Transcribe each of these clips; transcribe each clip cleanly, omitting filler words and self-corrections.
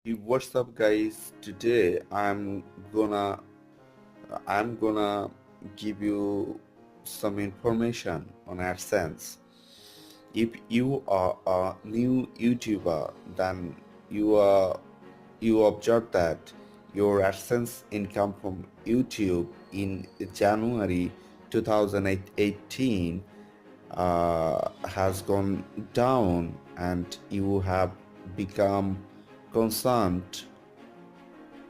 What's up, guys? Today I'm gonna give you some information on AdSense. If you are a new YouTuber, then you observe that your AdSense income from YouTube in January 2018 has gone down, and you have become concerned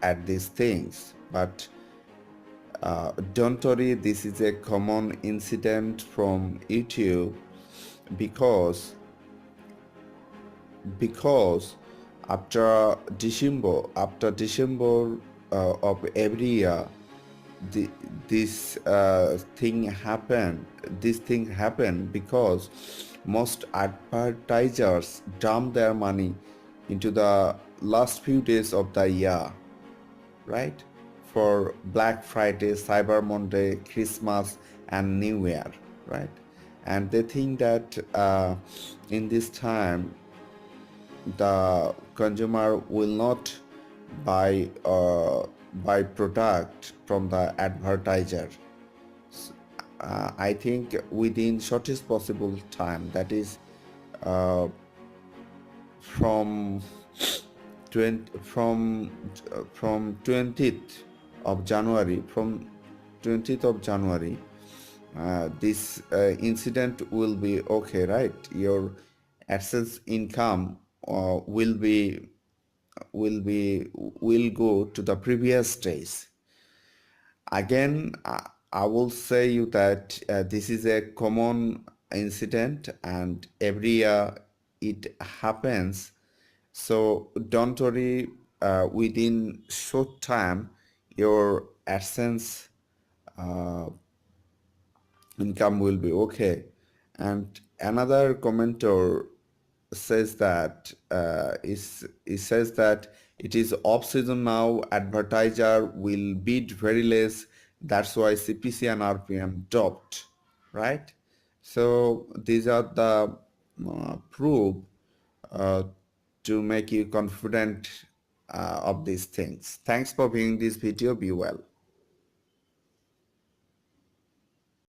at these things. But don't worry, this is a common incident from YouTube because after December of every year, the, this thing happened because most advertisers dump their money into the last few days of the year, right? For Black Friday, Cyber Monday, Christmas, and New Year, right? And they think that in this time the consumer will not buy product from the advertiser. I think within shortest possible time, that is uh, from 20, from 20th of January, this incident will be okay, right? Your AdSense income will go to the previous days. Again, I will say you that this is a common incident, and every year it happens. So don't worry, within short time, your AdSense uh, income will be okay. And another commenter says that he says that it is off season now, advertiser will bid very less, that's why CPC and RPM dropped, right? So these are the proof uh, to make you confident of these things. Thanks for viewing this video. Be well.